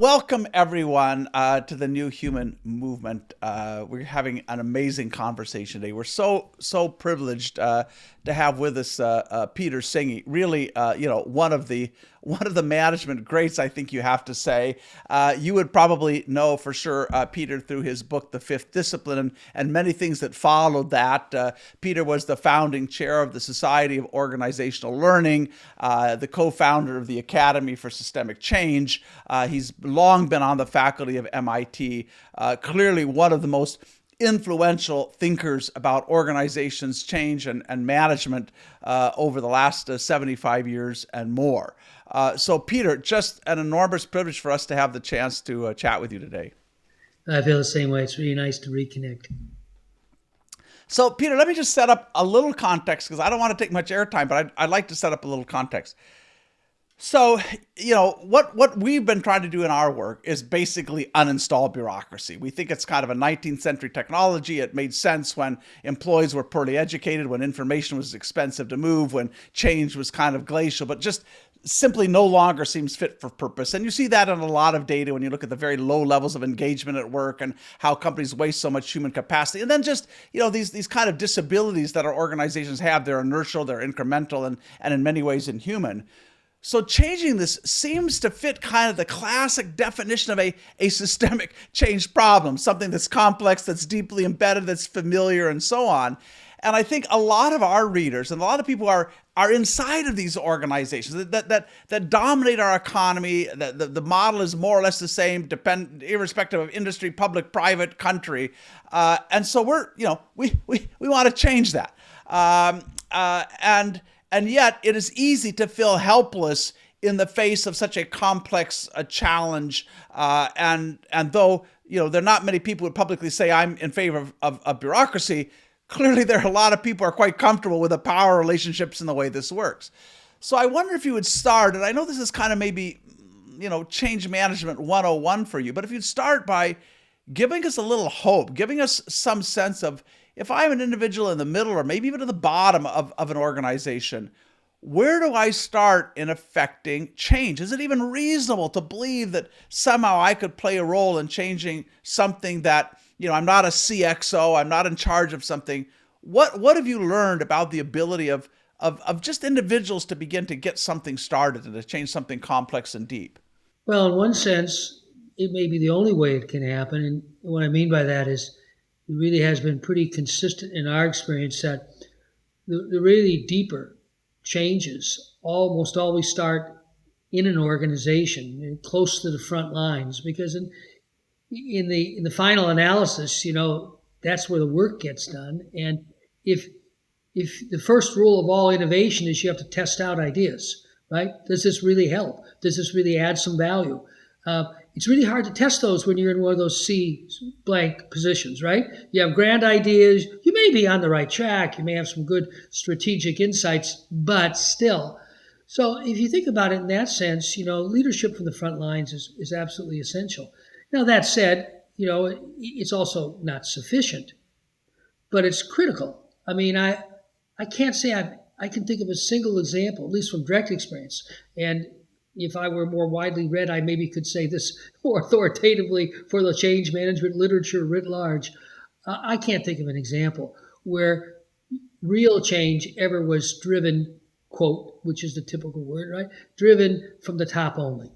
welcome everyone to the New Human Movement. We're having an amazing conversation today. We're so privileged to have with us Peter Senge. Really, one of the management greats, I think you have to say. You would probably know for sure Peter through his book, The Fifth Discipline, and many things that followed that. Peter was the founding chair of the Society of Organizational Learning, the co-founder of the Academy for Systemic Change. He's long been on the faculty of MIT, clearly one of the most influential thinkers about organizations, change, and management over the last 75 years and more. So, Peter, just an enormous privilege for us to have the chance to chat with you today. I feel the same way. It's really nice to reconnect. So, Peter, let me just set up a little context because I don't want to take much airtime, but I'd like to set up a little context. So, what we've been trying to do in our work is basically uninstall bureaucracy. We think it's kind of a 19th century technology. It made sense when employees were poorly educated, when information was expensive to move, when change was kind of glacial, but just simply no longer seems fit for purpose. And you see that in a lot of data when you look at the very low levels of engagement at work and how companies waste so much human capacity. And then just, these kind of disabilities that our organizations have, they're inertial, they're incremental, and in many ways inhuman. So changing this seems to fit kind of the classic definition of a systemic change problem, something that's complex, that's deeply embedded, that's familiar, and so on. And I think a lot of our readers and a lot of people are inside of these organizations that dominate our economy. The model is more or less the same, irrespective of industry, public, private, country. And so we want to change that. And yet it is easy to feel helpless in the face of such a complex challenge. And though, there are not many people who would publicly say I'm in favor of bureaucracy, clearly there are a lot of people who are quite comfortable with the power relationships and the way this works. So I wonder if you would start, and I know this is kind of maybe, change management 101 for you, but if you'd start by giving us a little hope, giving us some sense of, if I'm an individual in the middle or maybe even at the bottom of an organization, where do I start in affecting change? Is it even reasonable to believe that somehow I could play a role in changing something that, I'm not a CXO, I'm not in charge of something? What have you learned about the ability of just individuals to begin to get something started and to change something complex and deep? Well, in one sense, it may be the only way it can happen. And what I mean by that is it really has been pretty consistent in our experience that the really deeper changes almost always start in an organization and close to the front lines, because in the final analysis, that's where the work gets done. And if the first rule of all innovation is you have to test out ideas, right? Does this really help? Does this really add some value? It's really hard to test those when you're in one of those C blank positions, right? You have grand ideas. You may be on the right track. You may have some good strategic insights, but still. So if you think about it in that sense, leadership from the front lines is absolutely essential. Now, that said, it's also not sufficient, but it's critical. I mean, I can't say I can think of a single example, at least from direct experience. And if I were more widely read, I maybe could say this more authoritatively for the change management literature writ large. I can't think of an example where real change ever was driven, quote, which is the typical word, right? Driven from the top only.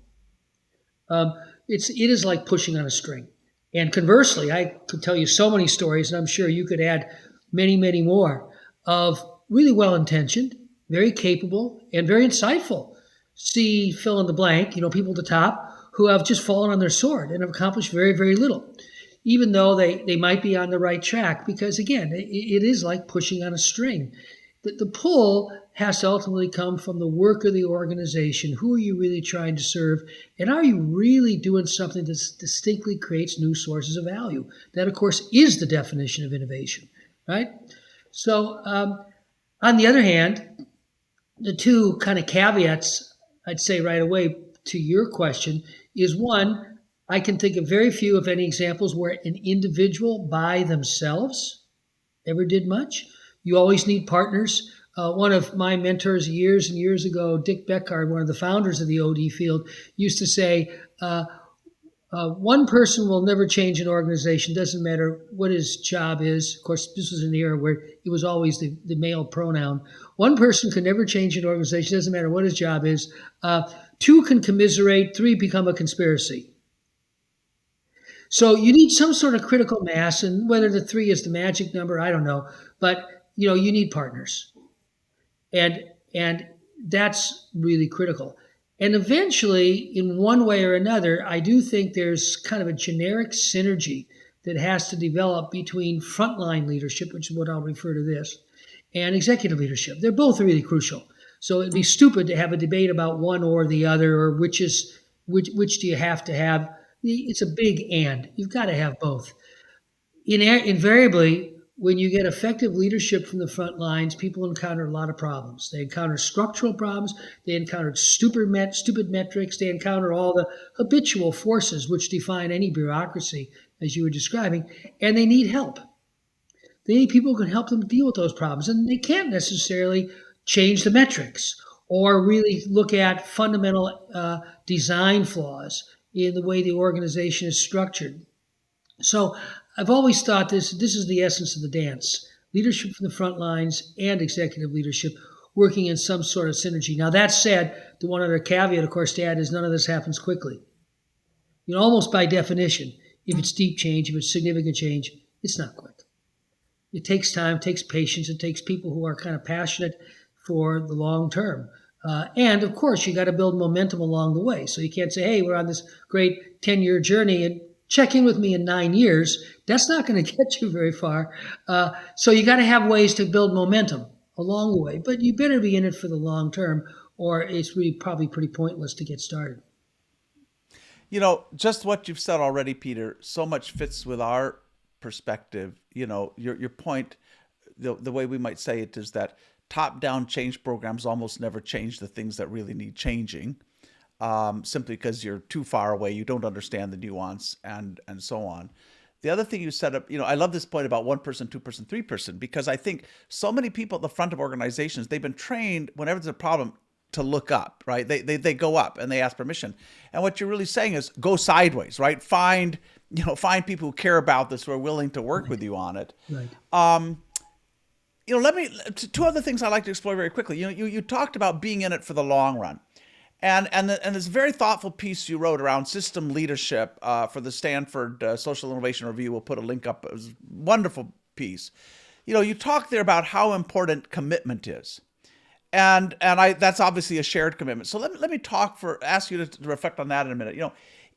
It is like pushing on a string. And conversely, I could tell you so many stories, and I'm sure you could add many, many more, of really well-intentioned, very capable, and very insightful. See, fill in the blank, people at the top who have just fallen on their sword and have accomplished very, very little, even though they might be on the right track, because, again, it is like pushing on a string. The pull has to ultimately come from the work of the organization. Who are you really trying to serve? And are you really doing something that distinctly creates new sources of value? That, of course, is the definition of innovation, right? So, on the other hand, the two kind of caveats I'd say right away to your question is, one, I can think of very few, if any, examples where an individual by themselves ever did much. You always need partners. One of my mentors years and years ago, Dick Beckard, one of the founders of the OD field, used to say, One person will never change an organization, doesn't matter what his job is. Of course, this was an era where it was always the male pronoun. One person can never change an organization, doesn't matter what his job is. Two can commiserate, three become a conspiracy. So you need some sort of critical mass, and whether the three is the magic number, I don't know. But you need partners, and that's really critical. And eventually, in one way or another, I do think there's kind of a generic synergy that has to develop between frontline leadership, which is what I'll refer to this, and executive leadership. They're both really crucial. So it'd be stupid to have a debate about one or the other, or which do you have to have. It's a big and. You've got to have both. Invariably, when you get effective leadership from the front lines, people encounter a lot of problems. They encounter structural problems. They encounter stupid metrics. They encounter all the habitual forces which define any bureaucracy, as you were describing, and they need help. They need people who can help them deal with those problems, and they can't necessarily change the metrics or really look at fundamental design flaws in the way the organization is structured. So I've always thought this is the essence of the dance: leadership from the front lines and executive leadership working in some sort of synergy. Now that said, the one other caveat, of course, to add is none of this happens quickly. Almost by definition, if it's deep change, if it's significant change, it's not quick. It takes time, it takes patience, it takes people who are kind of passionate for the long term. And of course, you got to build momentum along the way. So you can't say, hey, we're on this great 10-year journey and check in with me in 9 years. That's not going to get you very far. So you got to have ways to build momentum along the way. But you better be in it for the long term, or it's really probably pretty pointless to get started. Just what you've said already, Peter, so much fits with our perspective. Your point, the way we might say it is that top-down change programs almost never change the things that really need changing, simply because you're too far away, you don't understand the nuance, and so on. The other thing you said up, I love this point about one person, two person, three person, because I think so many people at the front of organizations, they've been trained whenever there's a problem to look up, right? They go up and they ask permission. And what you're really saying is go sideways, right? Find people who care about this, who are willing to work with you on it. Right. Let me, two other things I'd like to explore very quickly. You talked about being in it for the long run. And this very thoughtful piece you wrote around system leadership for the Stanford Social Innovation Review. We'll put a link up. It was a wonderful piece. You talked there about how important commitment is. And that's obviously a shared commitment. So let me ask you to reflect on that in a minute.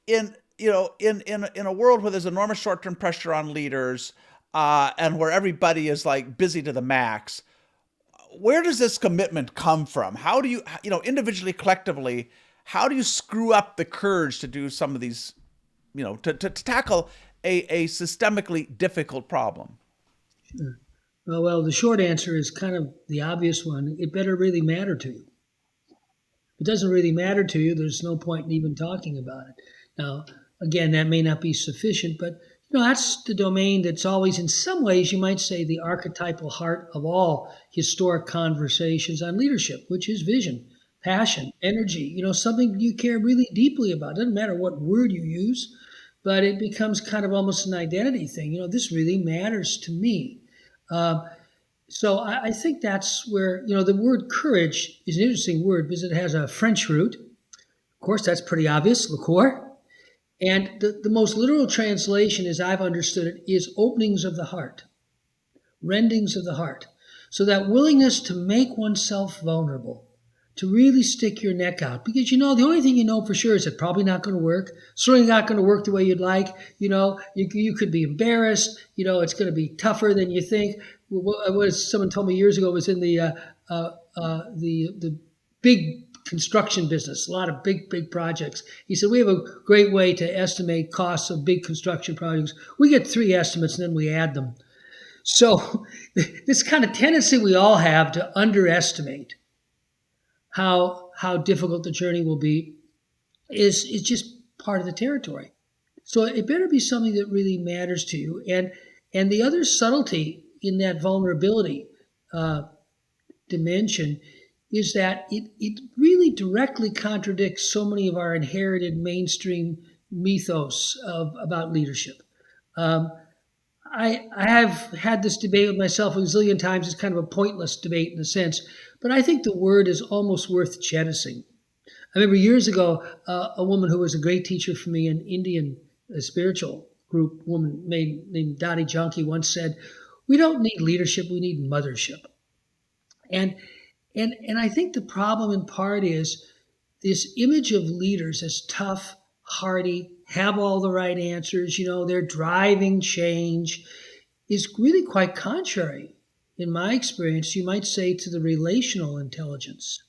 In a world where there's enormous short-term pressure on leaders, and where everybody is like busy to the max, where does this commitment come from? How do you, individually, collectively, how do you screw up the courage to do some of these, to tackle a systemically difficult problem? Sure. Well, the short answer is kind of the obvious one. It better really matter to you. If it doesn't really matter to you, there's no point in even talking about it. Now, again, that may not be sufficient, but that's the domain that's always, in some ways, you might say, the archetypal heart of all historic conversations on leadership, which is vision, passion, energy, something you care really deeply about. It doesn't matter what word you use, but it becomes kind of almost an identity thing. This really matters to me. So I think that's where, the word courage is an interesting word because it has a French root. Of course, that's pretty obvious, liqueur. And the most literal translation, as I've understood it, is openings of the heart, rendings of the heart. So that willingness to make oneself vulnerable, to really stick your neck out. Because, the only thing you know for sure is it's probably not going to work. Certainly not going to work the way you'd like. You could be embarrassed. It's going to be tougher than you think. What someone told me years ago was in the big construction business, a lot of big projects. He said, we have a great way to estimate costs of big construction projects. We get 3 estimates and then we add them. So this kind of tendency we all have to underestimate how difficult the journey will be is just part of the territory. So it better be something that really matters to you. And the other subtlety in that vulnerability dimension is that it really directly contradicts so many of our inherited mainstream mythos about leadership. Um, I have had this debate with myself a zillion times. It's kind of a pointless debate in a sense, but I think the word is almost worth jettisoning. I remember years ago, a woman who was a great teacher for me, an Indian spiritual group woman named Dottie Junkie, once said, "We don't need leadership; we need mothership." And and I think the problem in part is this image of leaders as tough, hardy, have all the right answers. They're driving change is really quite contrary, in my experience, you might say, to the relational intelligence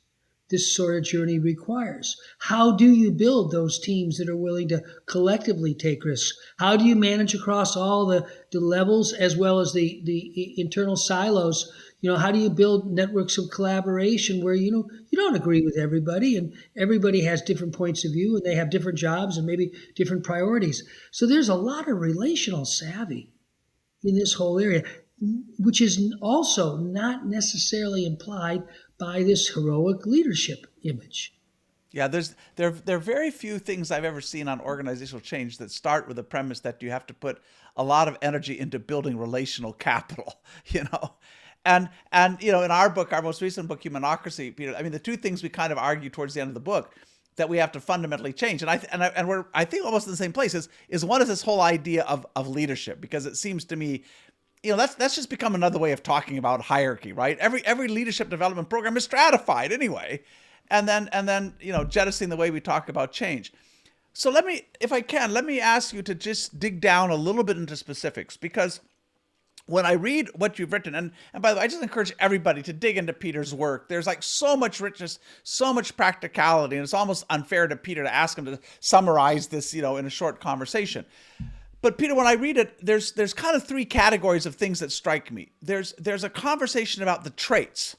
this sort of journey requires. How do you build those teams that are willing to collectively take risks? How do you manage across all the levels as well as the internal silos? How do you build networks of collaboration where you don't agree with everybody and everybody has different points of view and they have different jobs and maybe different priorities. So there's a lot of relational savvy in this whole area, which is also not necessarily implied by this heroic leadership image. Yeah, there are very few things I've ever seen on organizational change that start with the premise that you have to put a lot of energy into building relational capital, you know. And in our book, our most recent book, Humanocracy, Peter, I mean the two things we kind of argue towards the end of the book that we have to fundamentally change, and we're I think almost in the same place is one is this whole idea of leadership, because it seems to me that's just become another way of talking about hierarchy, right? Every leadership development program is stratified anyway, and then jettisoning the way we talk about change. So if I can, let me ask you to just dig down a little bit into specifics, because when I read what you've written, and by the way, I just encourage everybody to dig into Peter's work. There's like so much richness, so much practicality, and it's almost unfair to Peter to ask him to summarize this, in a short conversation. But Peter, when I read it, there's kind of three categories of things that strike me. There's a conversation about the traits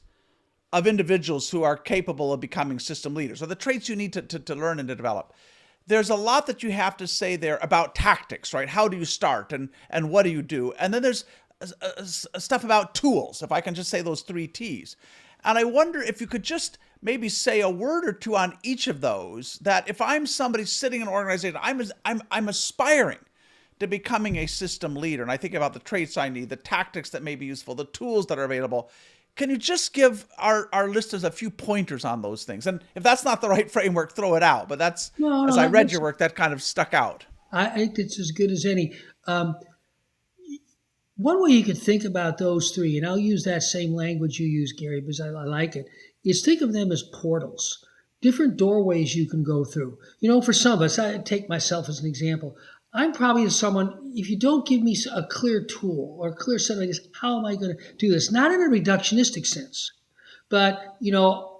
of individuals who are capable of becoming system leaders, or the traits you need to learn and to develop. There's a lot that you have to say there about tactics, right? How do you start and what do you do? And then there's stuff about tools, if I can just say those three T's. And I wonder if you could just maybe say a word or two on each of those, that if I'm somebody sitting in an organization, I'm aspiring to becoming a system leader, and I think about the traits I need, the tactics that may be useful, the tools that are available. Can you just give our listeners a few pointers on those things? And if that's not the right framework, throw it out. But that's, No, as no, I read your work, that kind of stuck out. I think it's as good as any. One way you could think about those three, and I'll use that same language you use, Gary, because I like it, is think of them as portals, different doorways you can go through. For some of us, I take myself as an example. I'm probably someone, if you don't give me a clear tool or a clear set of ideas, how am I going to do this? Not in a reductionistic sense, but,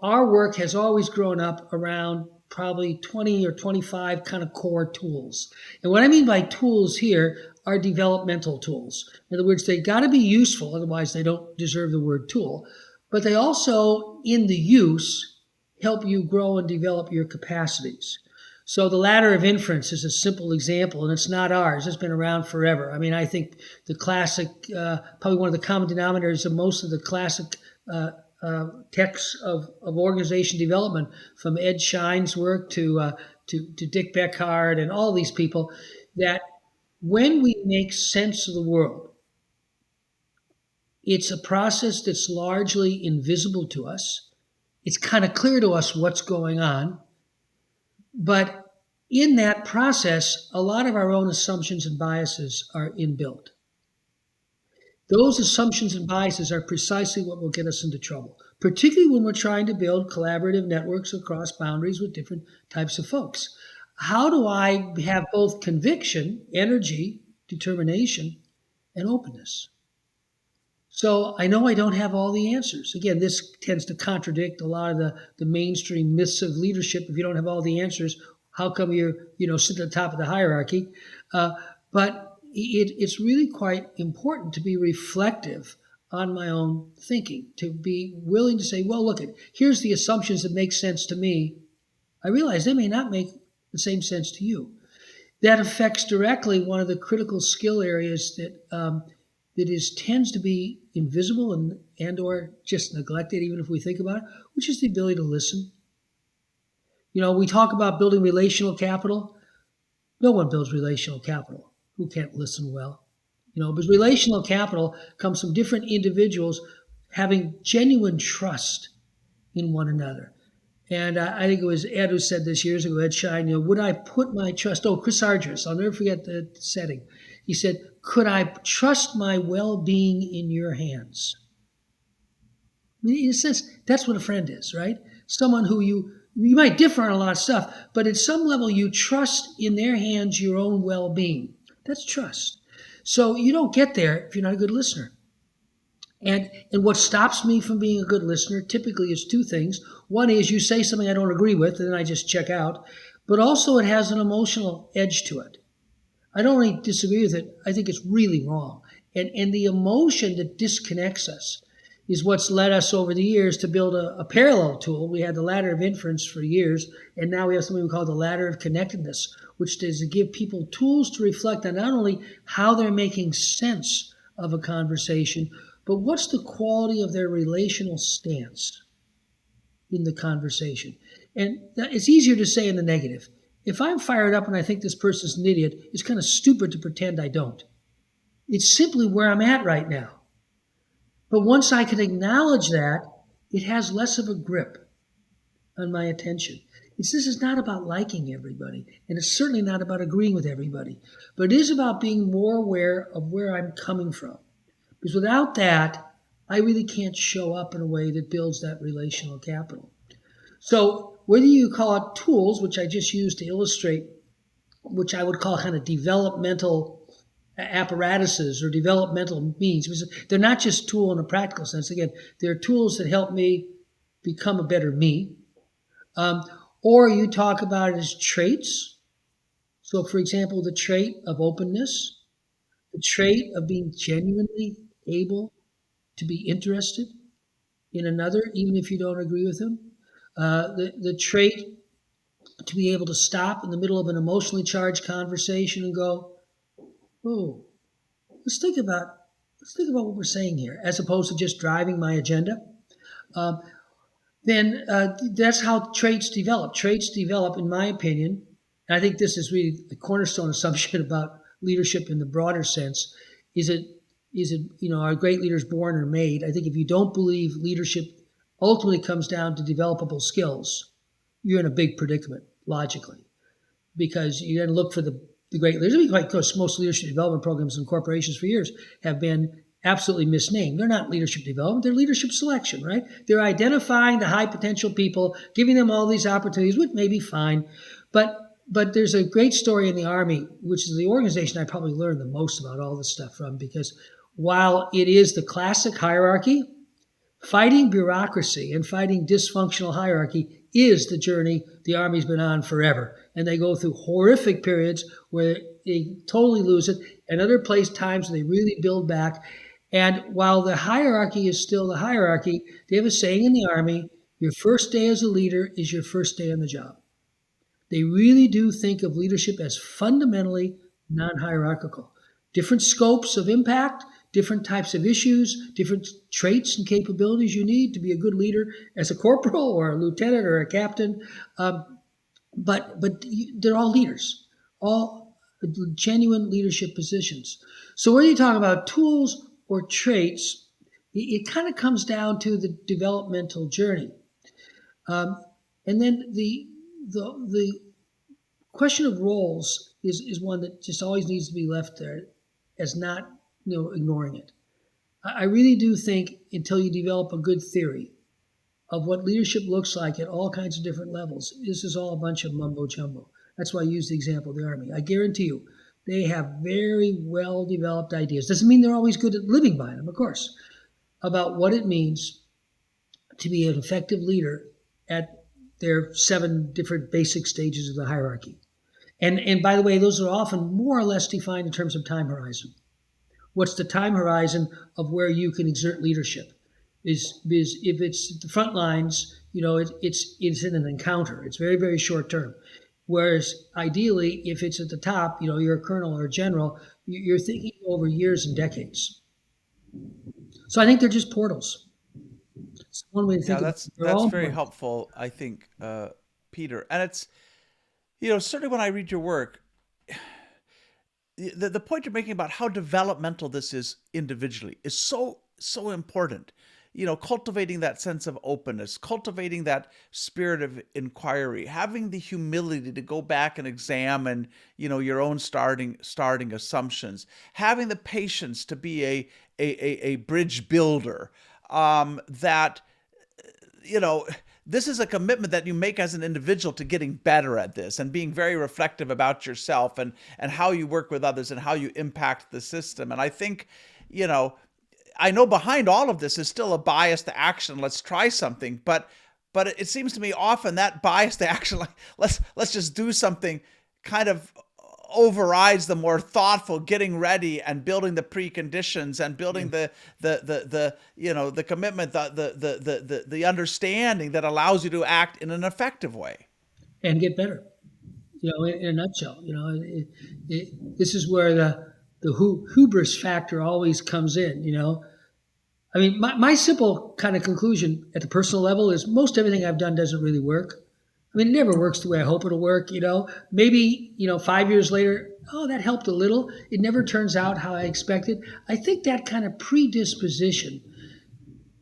our work has always grown up around probably 20 or 25 kind of core tools. And what I mean by tools here are developmental tools. In other words, they got to be useful, otherwise they don't deserve the word tool. But they also, in the use, help you grow and develop your capacities. So the ladder of inference is a simple example, and it's not ours. It's been around forever. I mean, I think the classic, probably one of the common denominators of most of the classic texts of organization development, from Ed Schein's work to Dick Beckhard and all these people, that when we make sense of the world, it's a process that's largely invisible to us. It's kind of clear to us what's going on. But in that process, a lot of our own assumptions and biases are inbuilt. Those assumptions and biases are precisely what will get us into trouble, particularly when we're trying to build collaborative networks across boundaries with different types of folks. How do I have both conviction, energy, determination, and openness? So I know I don't have all the answers. Again, this tends to contradict a lot of the mainstream myths of leadership. If you don't have all the answers, how come you're sit at the top of the hierarchy? But it's really quite important to be reflective on my own thinking, to be willing to say, well, look, here's the assumptions that make sense to me. I realize they may not make the same sense to you. That affects directly one of the critical skill areas that tends to be invisible and or just neglected, even if we think about it, which is the ability to listen. We talk about building relational capital. No one builds relational capital who can't listen well. Because relational capital comes from different individuals having genuine trust in one another. And I think it was Ed who said this years ago, Ed Shine, would I put my trust, Chris Argyris, I'll never forget the setting. He said, could I trust my well-being in your hands? I mean, in a sense, that's what a friend is, right? Someone who you might differ on a lot of stuff, but at some level you trust in their hands your own well-being. That's trust. So you don't get there if you're not a good listener. And what stops me from being a good listener typically is two things. One is you say something I don't agree with, and then I just check out. But also it has an emotional edge to it. I don't really disagree with it. I think it's really wrong. And the emotion that disconnects us is what's led us over the years to build a parallel tool. We had the ladder of inference for years, and now we have something we call the ladder of connectedness, which is to give people tools to reflect on not only how they're making sense of a conversation, but what's the quality of their relational stance in the conversation. And it's easier to say in the negative. If I'm fired up and I think this person's an idiot, it's kind of stupid to pretend I don't. It's simply where I'm at right now. But once I can acknowledge that, it has less of a grip on my attention. This is not about liking everybody, and it's certainly not about agreeing with everybody, but it is about being more aware of where I'm coming from. Because without that, I really can't show up in a way that builds that relational capital. So whether you call it tools, which I just used to illustrate, which I would call kind of developmental apparatuses or developmental means, because they're not just tool in a practical sense. Again, they're tools that help me become a better me. Or you talk about it as traits. So, for example, the trait of openness, the trait of being genuinely able to be interested in another, even if you don't agree with them. The trait to be able to stop in the middle of an emotionally charged conversation and go, "Oh, let's think about what we're saying here," as opposed to just driving my agenda. Um, then that's how traits develop. Traits develop, in my opinion, and I think this is really the cornerstone assumption about leadership in the broader sense. Is it are great leaders born or made? I think if you don't believe leadership ultimately comes down to developable skills, you're in a big predicament logically, because you then look for the great leaders. Because most leadership development programs in corporations for years have been absolutely misnamed. They're not leadership development, they're leadership selection, right? They're identifying the high potential people, giving them all these opportunities, which may be fine. But there's a great story in the Army, which is the organization I probably learned the most about all this stuff from, because while it is the classic hierarchy, fighting bureaucracy and fighting dysfunctional hierarchy is the journey the Army's been on forever. And they go through horrific periods where they totally lose it, and other times they really build back. And while the hierarchy is still the hierarchy, they have a saying in the Army, your first day as a leader is your first day on the job. They really do think of leadership as fundamentally non-hierarchical. Different scopes of impact, different types of issues, different traits and capabilities you need to be a good leader as a corporal or a lieutenant or a captain. But they're all leaders, all genuine leadership positions. So whether you talk about tools or traits, it kind of comes down to the developmental journey. And then the question of roles is one that just always needs to be left there as not ignoring it. I really do think until you develop a good theory of what leadership looks like at all kinds of different levels, this is all a bunch of mumbo jumbo. That's why I use the example of the Army. I guarantee you, they have very well developed ideas. Doesn't mean they're always good at living by them, of course, about what it means to be an effective leader at their 7 different basic stages of the hierarchy. And by the way, those are often more or less defined in terms of time horizon. What's the time horizon of where you can exert leadership? Is if it's the front lines, it's in an encounter. It's very, very short term. Whereas ideally, if it's at the top, you're a colonel or a general, you're thinking over years and decades. So I think they're just portals. It's one way to Yeah, think about it. They're that's all very important. helpful, I think, Peter. And it's certainly when I read your work, the point you're making about how developmental this is individually is so important. Cultivating that sense of openness, cultivating that spirit of inquiry, having the humility to go back and examine, your own starting assumptions, having the patience to be a bridge builder. That this is a commitment that you make as an individual to getting better at this and being very reflective about yourself and how you work with others and how you impact the system. And I think, I know behind all of this is still a bias to action. Let's try something, but it seems to me often that bias to action, like let's just do something, kind of overrides the more thoughtful getting ready and building the preconditions and building the commitment, the understanding that allows you to act in an effective way and get better. In a nutshell, this is where the hubris factor always comes in. I mean, my simple kind of conclusion at the personal level is most everything I've done doesn't really work. I mean, it never works the way I hope it'll work. Maybe 5 years later, oh, that helped a little. It never turns out how I expected. I think that kind of predisposition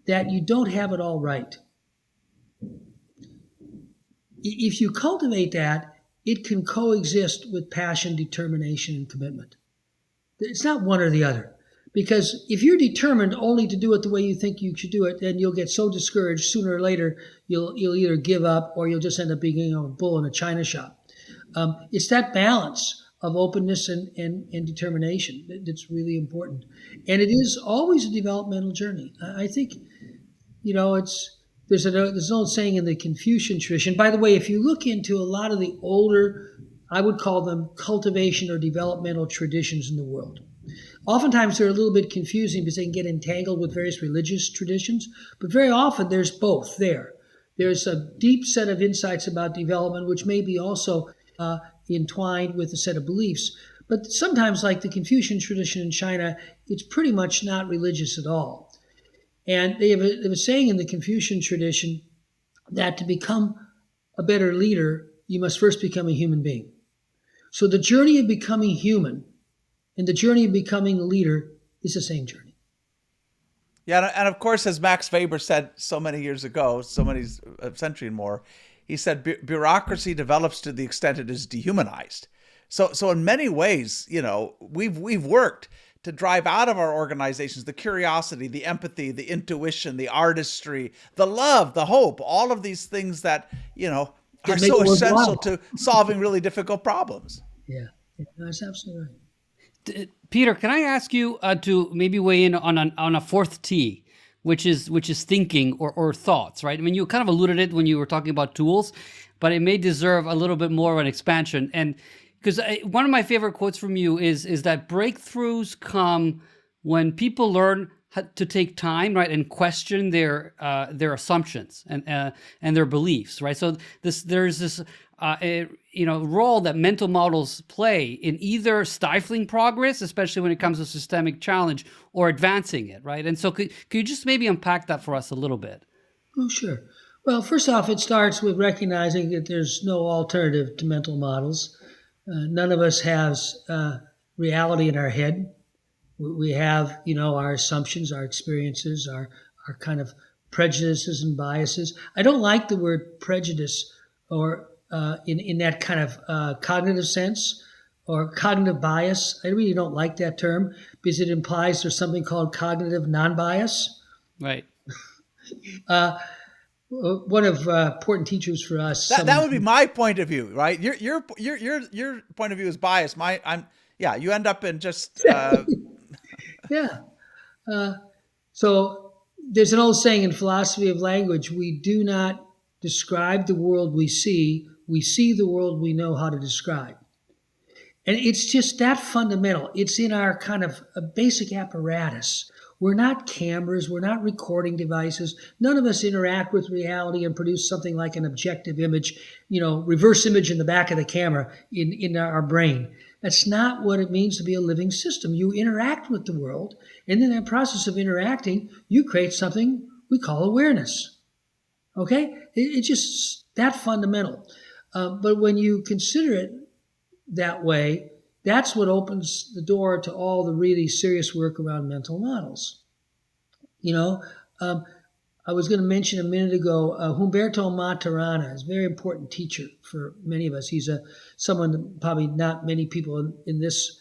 that you don't have it all right, if you cultivate that, it can coexist with passion, determination, and commitment. It's not one or the other. Because if you're determined only to do it the way you think you should do it, then you'll get so discouraged sooner or later you'll either give up or you'll just end up being a bull in a china shop. It's that balance of openness and determination that's really important. And it is always a developmental journey. I think, there's an old saying in the Confucian tradition. By the way, if you look into a lot of the older, I would call them cultivation or developmental traditions in the world, oftentimes they're a little bit confusing because they can get entangled with various religious traditions, but very often there's both there. There's a deep set of insights about development, which may be also entwined with a set of beliefs. But sometimes, like the Confucian tradition in China, it's pretty much not religious at all. And they have a saying in the Confucian tradition that to become a better leader, you must first become a human being. So the journey of becoming human and the journey of becoming a leader is the same journey. Yeah, and of course, as Max Weber said so many years ago, a century and more, he said bureaucracy develops to the extent it is dehumanized. So in many ways, we've worked to drive out of our organizations the curiosity, the empathy, the intuition, the artistry, the love, the hope, all of these things that are so essential to solving really difficult problems. Yeah, that's absolutely right. Peter, can I ask you to maybe weigh in on a fourth T, which is thinking or thoughts, right? I mean, you kind of alluded it when you were talking about tools, but it may deserve a little bit more of an expansion. And because one of my favorite quotes from you is that breakthroughs come when people learn to take time, right, and question their assumptions and their beliefs, right? So there's this role that mental models play in either stifling progress, especially when it comes to systemic challenge, or advancing it, right? And so could you just maybe unpack that for us a little bit? Oh, sure. Well, first off, it starts with recognizing that there's no alternative to mental models. None of us has reality in our head. We have, our assumptions, our experiences, our kind of prejudices and biases. I don't like the word prejudice or in that kind of cognitive sense or cognitive bias. I really don't like that term because it implies there's something called cognitive non-bias. Right. One of important teachers for us. That would be my point of view, right? Your point of view is biased. You end up in just. Yeah. So there's an old saying in philosophy of language: we do not describe the world we see the world we know how to describe. And it's just that fundamental. It's in our kind of a basic apparatus. We're not cameras. We're not recording devices. None of us interact with reality and produce something like an objective image, reverse image in the back of the camera in our brain. That's not what it means to be a living system. You interact with the world, and in that process of interacting, you create something we call awareness. Okay? It's just that fundamental. But when you consider it that way, That's what opens the door to all the really serious work around mental models. You know, um, I was going to mention a minute ago, Humberto Maturana is a very important teacher for many of us. He's someone that probably not many people in this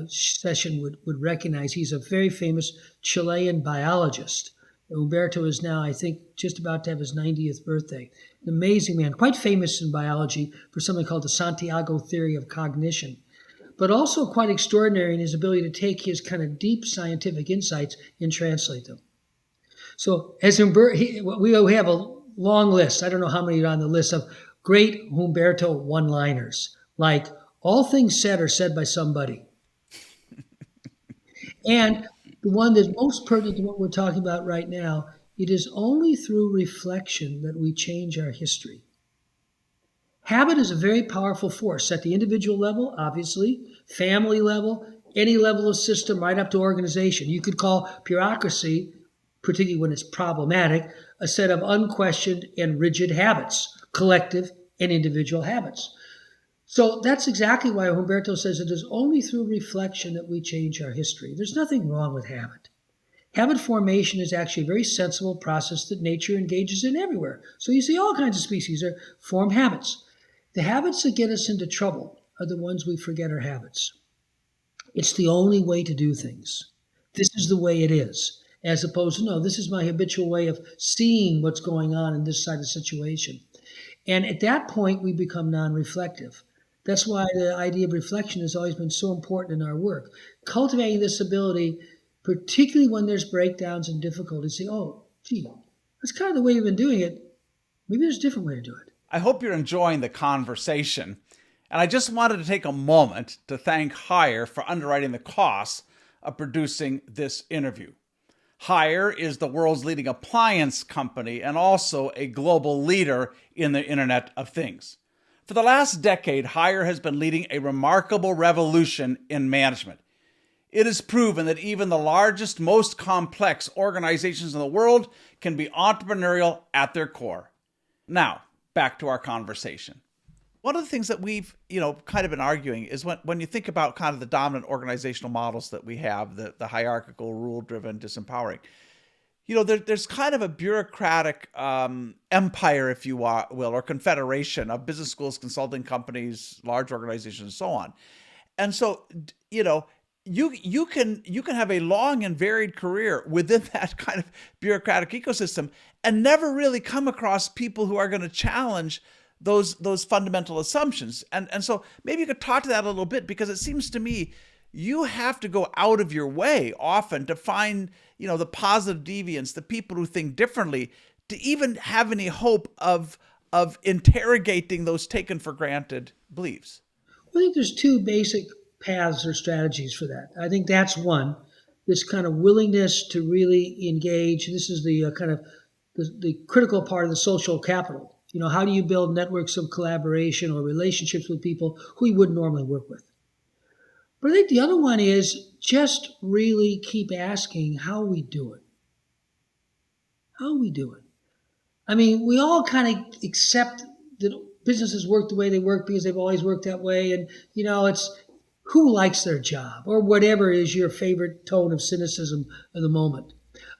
session would recognize. He's a very famous Chilean biologist. Humberto is now, I think, just about to have his 90th birthday. An amazing man, quite famous in biology for something called the Santiago theory of cognition, but also quite extraordinary in his ability to take his kind of deep scientific insights and translate them. So as we have a long list. I don't know how many are on the list of great Humberto one-liners, like all things said are said by somebody. And the one that's most pertinent to what we're talking about right now, it is only through reflection that we change our history. Habit is a very powerful force at the individual level, obviously, family level, any level of system, right up to organization. You could call bureaucracy, particularly when it's problematic, a set of unquestioned and rigid habits, collective and individual habits. So that's exactly why Humberto says it is only through reflection that we change our history. There's nothing wrong with habit. Habit formation is actually a very sensible process that nature engages in everywhere. So you see all kinds of species form habits. The habits that get us into trouble are the ones we forget are habits. It's the only way to do things. This is the way it is, as opposed to, no, this is my habitual way of seeing what's going on in this side of the situation. And at that point, we become non-reflective. That's why the idea of reflection has always been so important in our work. Cultivating this ability, particularly when there's breakdowns and difficulties, say, oh, gee, that's kind of the way we've been doing it. Maybe there's a different way to do it. I hope you're enjoying the conversation. And I just wanted to take a moment to thank Hire for underwriting the costs of producing this interview. Hire is the world's leading appliance company and also a global leader in the Internet of Things. For the last decade, Hire has been leading a remarkable revolution in management. It is proven that even the largest, most complex organizations in the world can be entrepreneurial at their core. Now, back to our conversation. One of the things that we've, kind of been arguing is when you think about kind of the dominant organizational models that we have, the hierarchical, rule-driven, disempowering, there's kind of a bureaucratic empire, if you will, or confederation of business schools, consulting companies, large organizations, and so on. And so, you can have a long and varied career within that kind of bureaucratic ecosystem and never really come across people who are going to challenge those fundamental assumptions. And so maybe you could talk to that a little bit, because it seems to me you have to go out of your way often to find, the positive deviants, the people who think differently, to even have any hope of interrogating those taken for granted beliefs. I think there's two basic paths or strategies for that. I think that's one, this kind of willingness to really engage. This is the kind of the critical part of the social capital. How do you build networks of collaboration or relationships with people who you wouldn't normally work with? But I think the other one is just really keep asking how we do it. How we do it. I mean, we all kind of accept that businesses work the way they work because they've always worked that way. And, it's who likes their job or whatever is your favorite tone of cynicism of the moment.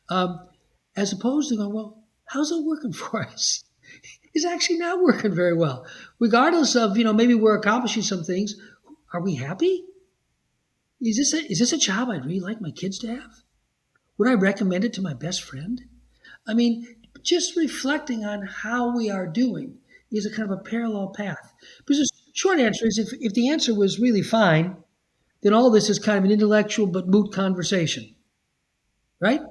As opposed to going, well, how's it working for us? It's actually not working very well. Regardless of, maybe we're accomplishing some things. Are we happy? Is this a job I'd really like my kids to have? Would I recommend it to my best friend? I mean, just reflecting on how we are doing is a kind of a parallel path. Because the short answer is if the answer was really fine, then all this is kind of an intellectual but moot conversation, right?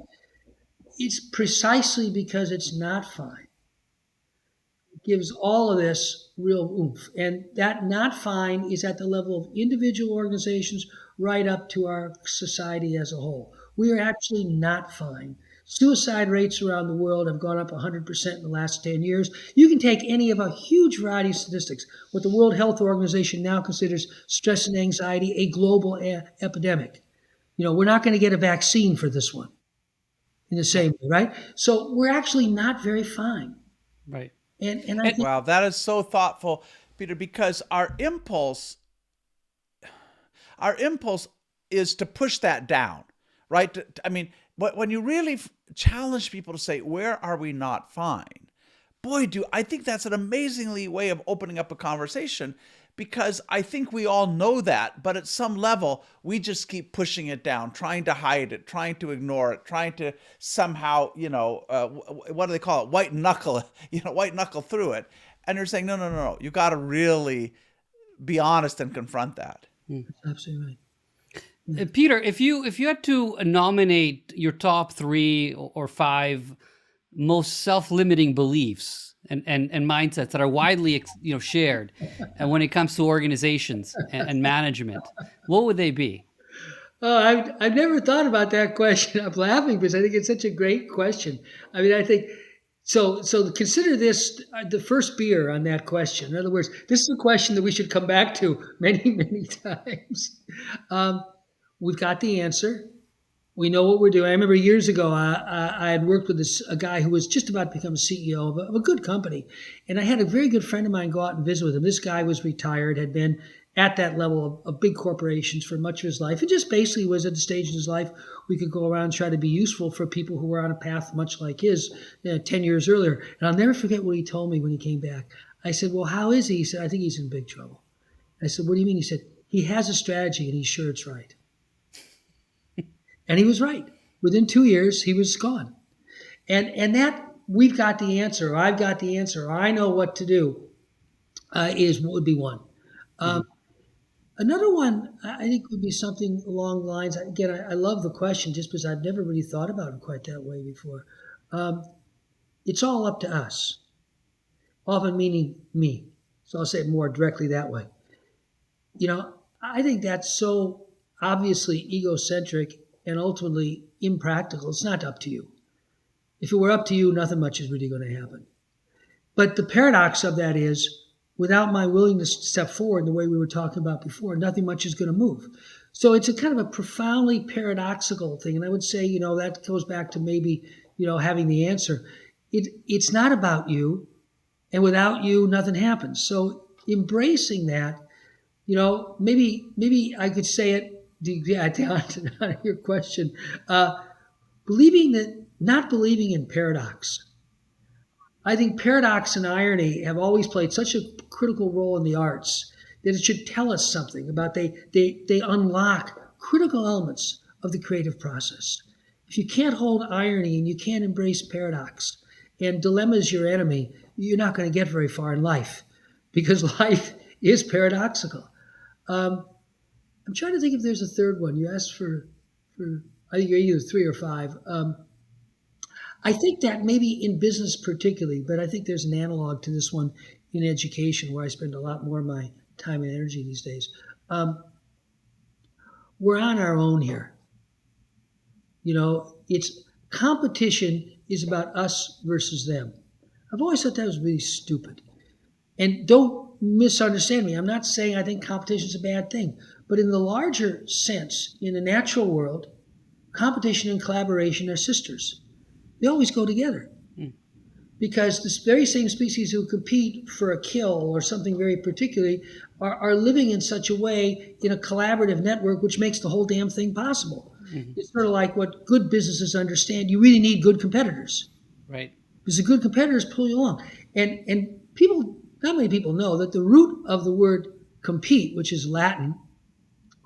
It's precisely because it's not fine. Gives all of this real oomph. And that not fine is at the level of individual organizations right up to our society as a whole. We are actually not fine. Suicide rates around the world have gone up 100% in the last 10 years. You can take any of a huge variety of statistics. What the World Health Organization now considers stress and anxiety a global epidemic. We're not going to get a vaccine for this one in the same way, right? So we're actually not very fine. Right. And I think, wow, that is so thoughtful, Peter, because our impulse, our impulse is to push that down, right? I mean, when you really challenge people to say, where are we not fine? Boy, I think that's an amazingly way of opening up a conversation, because I think we all know that, but at some level, we just keep pushing it down, trying to hide it, trying to ignore it, trying to somehow, what do they call it? White knuckle, white knuckle through it. And they're saying, no, no, no, no. You got to really be honest and confront that. Absolutely Peter, if you had to nominate your top 3 or 5 most self-limiting beliefs and mindsets that are widely shared, and when it comes to organizations and management, what would they be? Oh, I've never thought about that question. I'm laughing because I think it's such a great question. I mean, I think so. So consider this the first beer on that question. In other words, this is a question that we should come back to many, many times. We've got the answer. We know what we're doing. I remember years ago, I had worked with a guy who was just about to become CEO of a good company. And I had a very good friend of mine go out and visit with him. This guy was retired, had been at that level of big corporations for much of his life. And just basically was at the stage in his life we could go around and try to be useful for people who were on a path much like his 10 years earlier. And I'll never forget what he told me when he came back. I said, well, how is he? He said, I think he's in big trouble. I said, what do you mean? He said, he has a strategy and he's sure it's right. And he was right. Within 2 years, he was gone. And that we've got the answer, or I've got the answer, or I know what to do, would be one. Another one, I think, would be something along the lines. Again, I love the question just because I've never really thought about it quite that way before. It's all up to us, often meaning me. So I'll say it more directly that way. I think that's so obviously egocentric and ultimately impractical. It's not up to you. If it were up to you, nothing much is really going to happen. But the paradox of that is, without my willingness to step forward the way we were talking about before, nothing much is going to move. So it's a kind of a profoundly paradoxical thing. And I would say, that goes back to maybe, having the answer. It's not about you, and without you, nothing happens. So embracing that, maybe I could say it, to answer your question, not believing in paradox. I think paradox and irony have always played such a critical role in the arts that it should tell us something about they unlock critical elements of the creative process. If you can't hold irony and you can't embrace paradox, and dilemma is your enemy, you're not going to get very far in life, because life is paradoxical. I'm trying to think if there's a third one. You asked for I think you're either 3 or 5. I think that maybe in business particularly, but I think there's an analog to this one in education where I spend a lot more of my time and energy these days. We're on our own here. It's competition is about us versus them. I've always thought that was really stupid. And don't misunderstand me. I'm not saying I think competition is a bad thing. But in the larger sense, in the natural world, competition and collaboration are sisters. They always go together. Because this very same species who compete for a kill or something very particularly are living in such a way in a collaborative network which makes the whole damn thing possible. It's sort of like what good businesses understand. You really need good competitors. Right. Because the good competitors pull you along. And people, not many people know that the root of the word compete, which is Latin,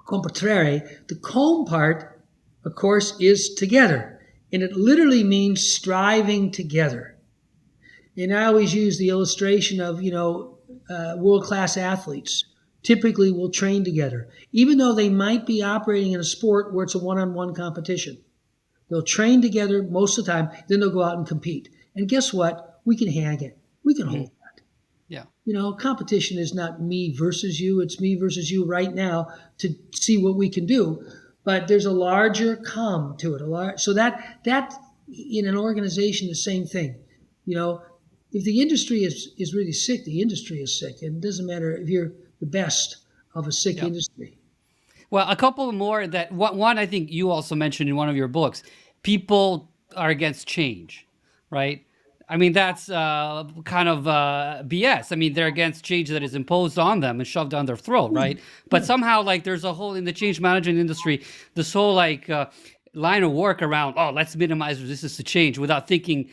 competere, the com part, of course, is together. And it literally means striving together. And I always use the illustration of, world-class athletes typically will train together, even though they might be operating in a sport where it's a one-on-one competition. They'll train together most of the time, then they'll go out and compete. And guess what? We can hang it. We can hold that. Yeah. Competition is not me versus you. It's me versus you right now to see what we can do. But there's a larger come to it. So that in an organization, the same thing. If the industry is really sick, the industry is sick. And it doesn't matter if you're the best of a sick industry. Well, a couple more that one I think you also mentioned in one of your books. People are against change, right? I mean, that's kind of BS. I mean, they're against change that is imposed on them and shoved down their throat, right? But somehow, like, there's a whole in the change management industry, this whole like line of work around, oh, let's minimize resistance to change without thinking,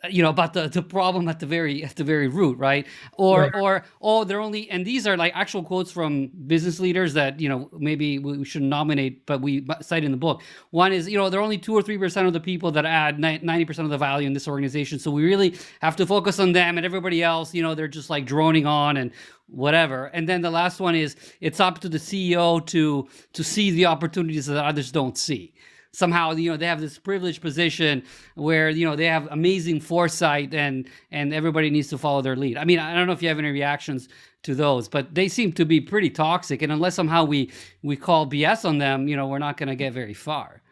about the problem at the very root, right? Right. Or oh, they're only, and these are like actual quotes from business leaders that maybe we should nominate, but we cite in the book. One is, they're only 2 or 3% of the people that add 90% of the value in this organization, so we really have to focus on them, and everybody else, they're just like droning on and whatever. And then the last one is, it's up to the CEO to see the opportunities that others don't see. Somehow, they have this privileged position where, they have amazing foresight and everybody needs to follow their lead. I mean, I don't know if you have any reactions to those, but they seem to be pretty toxic. And unless somehow we call BS on them, we're not going to get very far.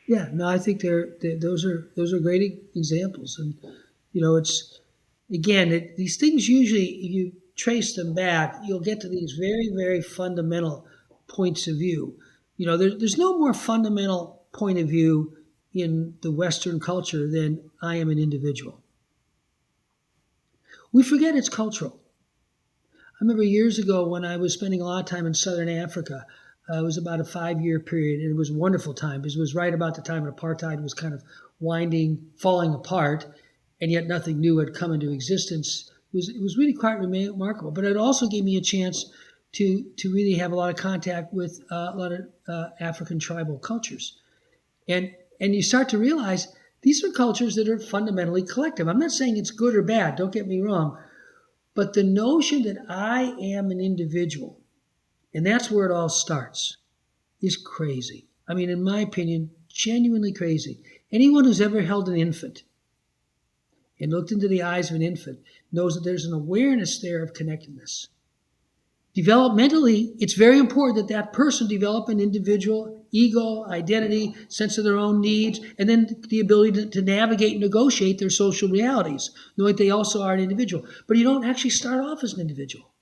Yeah, no, I think those are great examples. And, it's, again, these things usually, if you trace them back, you'll get to these very, very fundamental points of view. There's no more fundamental point of view in the Western culture than I am an individual. We forget it's cultural. I remember years ago when I was spending a lot of time in Southern Africa. It was about a 5-year period, and it was a wonderful time because it was right about the time when apartheid was kind of falling apart, and yet nothing new had come into existence. It was really quite remarkable. But it also gave me a chance to really have a lot of contact with a lot of African tribal cultures. And you start to realize these are cultures that are fundamentally collective. I'm not saying it's good or bad, don't get me wrong. But the notion that I am an individual, and that's where it all starts, is crazy. I mean, in my opinion, genuinely crazy. Anyone who's ever held an infant and looked into the eyes of an infant knows that there's an awareness there of connectedness. Developmentally, it's very important that person develop an individual ego, identity, sense of their own needs, and then the ability to navigate and negotiate their social realities, knowing that they also are an individual. But you don't actually start off as an individual.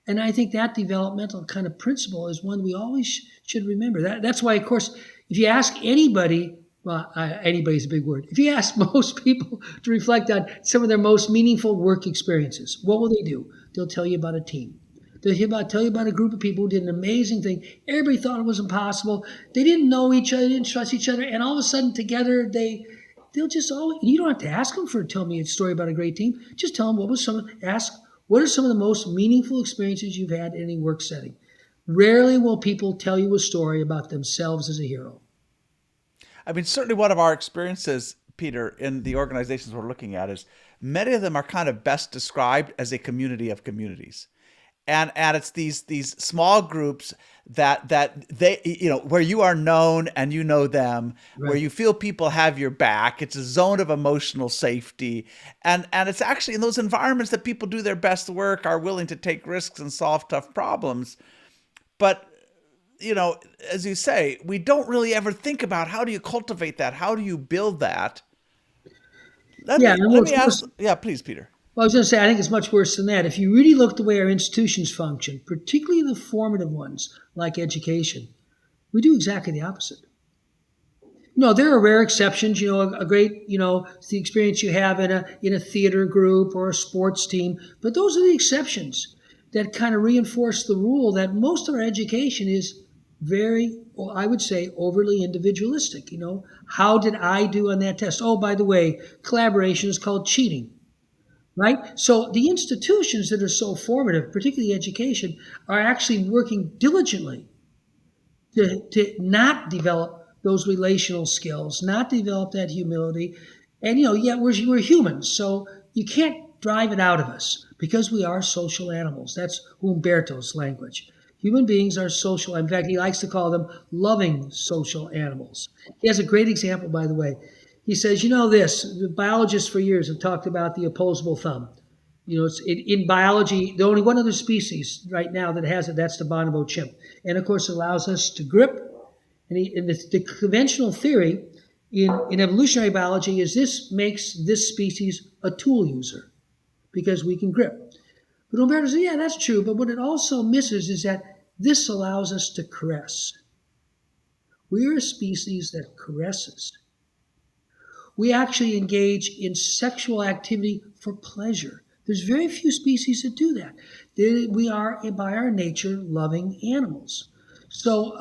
And I think that developmental kind of principle is one we always should remember. That's why, of course, if you ask anybody, well, anybody's a big word. If you ask most people to reflect on some of their most meaningful work experiences, what will they do? They'll tell you about a team. They'll tell you about a group of people who did an amazing thing. Everybody thought it was impossible. They didn't know each other, didn't trust each other, and all of a sudden together they'll just always. You don't have to ask them for tell me a story about a great team. Just tell them what are some of the most meaningful experiences you've had in any work setting. Rarely will people tell you a story about themselves as a hero. I mean, certainly one of our experiences, Peter, in the organizations we're looking at is many of them are kind of best described as a community of communities. And it's these small groups that they, where you are known and you know them, Right. where you feel people have your back. It's a zone of emotional safety. And it's actually in those environments that people do their best work, are willing to take risks and solve tough problems. But as you say, we don't really ever think about how do you cultivate that? How do you build that? Let me ask. Yeah, please, Peter. Well, I was going to say, I think it's much worse than that. If you really look at the way our institutions function, particularly the formative ones like education, we do exactly the opposite. There are rare exceptions. A great, it's the experience you have in a theater group or a sports team. But those are the exceptions that kind of reinforce the rule that most of our education is very, I would say, overly individualistic. How did I do on that test? Oh, by the way, collaboration is called cheating. Right? So the institutions that are so formative, particularly education, are actually working diligently to not develop those relational skills, not develop that humility. And, yet we're humans. So you can't drive it out of us because we are social animals. That's Humberto's language. Human beings are social. In fact, he likes to call them loving social animals. He has a great example, by the way. He says, the biologists for years have talked about the opposable thumb. It's in biology, the only one other species right now that has it, that's the bonobo chimp. And of course, it allows us to grip. And the conventional theory in evolutionary biology is this makes this species a tool user because we can grip. But Umberto says, yeah, that's true. But what it also misses is that this allows us to caress. We're a species that caresses. We actually engage in sexual activity for pleasure. There's very few species that do that. We are, by our nature, loving animals. So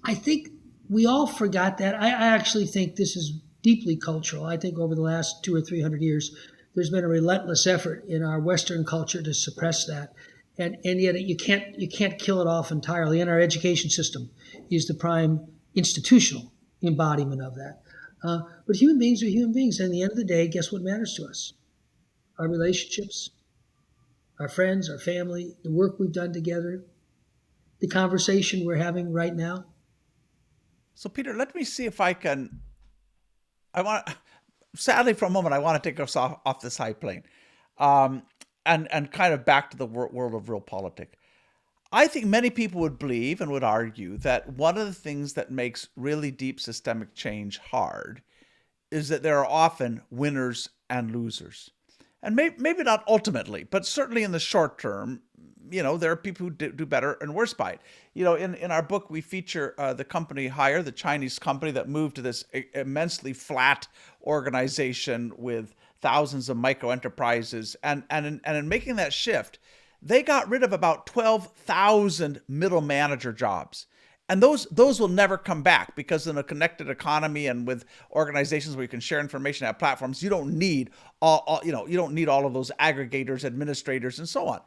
I think we all forgot that. I actually think this is deeply cultural. I think over the last 200 or 300 years, there's been a relentless effort in our Western culture to suppress that, and yet you can't kill it off entirely. And our education system is the prime institutional embodiment of that. But human beings are human beings, and at the end of the day, guess what matters to us? Our relationships, our friends, our family, the work we've done together, the conversation we're having right now. So, Peter, let me see if I can. I want, sadly, for a moment, I want to take us off this high plane, um, and kind of back to the world of real politics. I think many people would believe and would argue that one of the things that makes really deep systemic change hard is that there are often winners and losers. And maybe not ultimately, but certainly in the short term, there are people who do better and worse by it. In our book, we feature the company Hire, the Chinese company that moved to this immensely flat organization with thousands of micro enterprises. And in making that shift, they got rid of about 12,000 middle manager jobs. And those will never come back, because in a connected economy and with organizations where you can share information, have platforms, you don't need you don't need all of those aggregators, administrators, and so on.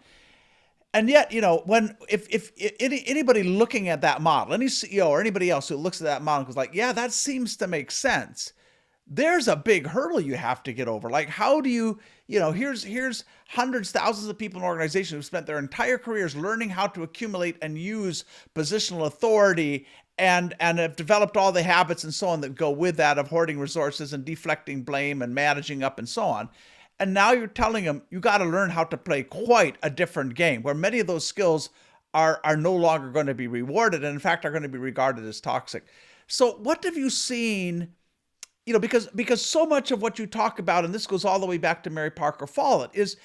And yet, if anybody looking at that model, any CEO or anybody else who looks at that model and goes like, yeah, that seems to make sense, there's a big hurdle you have to get over. Like, how do you, here's hundreds, thousands of people in an organization who've spent their entire careers learning how to accumulate and use positional authority and have developed all the habits and so on that go with that, of hoarding resources and deflecting blame and managing up and so on. And now you're telling them you got to learn how to play quite a different game, where many of those skills are no longer going to be rewarded, and in fact are going to be regarded as toxic. So what have you seen? Because so much of what you talk about, and this goes all the way back to Mary Parker Follett, is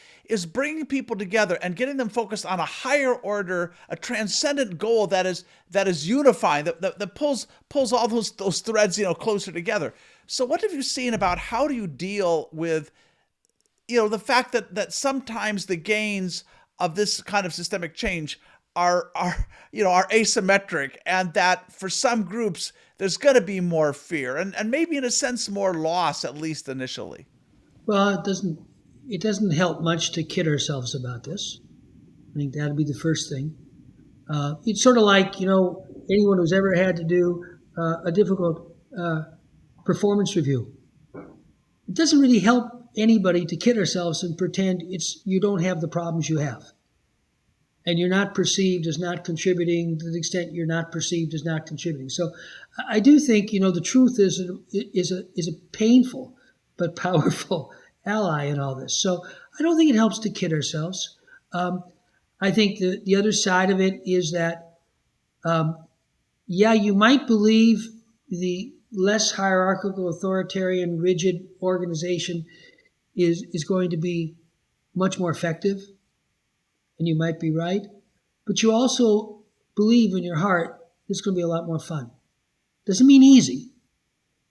bringing people together and getting them focused on a higher order, a transcendent goal that is unifying, that pulls all those threads closer together. So what have you seen about how do you deal with the fact that sometimes the gains of this kind of systemic change are asymmetric, and that for some groups there's going to be more fear and maybe in a sense more loss, at least initially? Well, it doesn't help much to kid ourselves about this. I think that'd be the first thing. It's sort of like, anyone who's ever had to do a difficult performance review. It doesn't really help anybody to kid ourselves and pretend you don't have the problems you have. And you're not perceived as not contributing to the extent you're not perceived as not contributing. So I do think, the truth is a painful but powerful ally in all this. So I don't think it helps to kid ourselves. I think the other side of it is that, you might believe the less hierarchical, authoritarian, rigid organization is going to be much more effective. And you might be right, but you also believe in your heart it's going to be a lot more fun. Doesn't mean easy.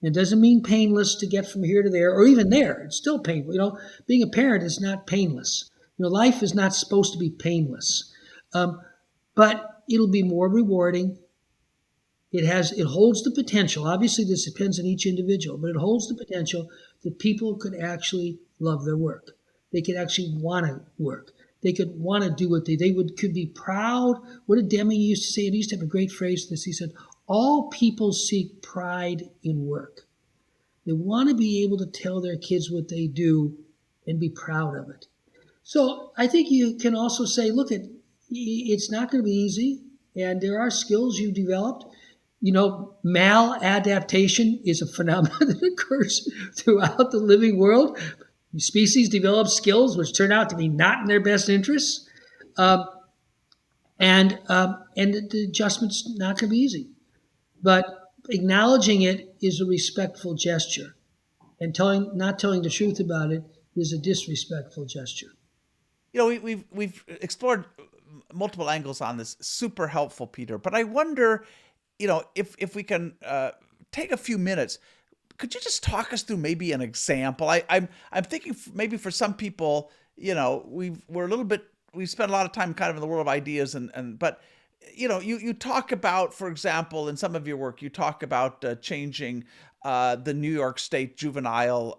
It doesn't mean painless to get from here to there, or even there. It's still painful. Being a parent is not painless. Life is not supposed to be painless, but it'll be more rewarding. It holds the potential. Obviously, this depends on each individual, but it holds the potential that people could actually love their work. They could actually want to work. They could want to do what could be proud. What did Deming used to say? And he used to have a great phrase for this. He said, all people seek pride in work. They want to be able to tell their kids what they do and be proud of it. So I think you can also say, look, it's not going to be easy, and there are skills you developed. Maladaptation is a phenomenon that occurs throughout the living world. Species develop skills which turn out to be not in their best interests, and the adjustment's not going to be easy. But acknowledging it is a respectful gesture, and not telling the truth about it is a disrespectful gesture. We've explored multiple angles on this. Super helpful, Peter. But I wonder, if we can take a few minutes. could you just talk us through maybe an example? I'm thinking maybe for some people, we're a little bit, we spend a lot of time kind of in the world of ideas, but you talk about, for example, in some of your work, you talk about changing the New York State juvenile,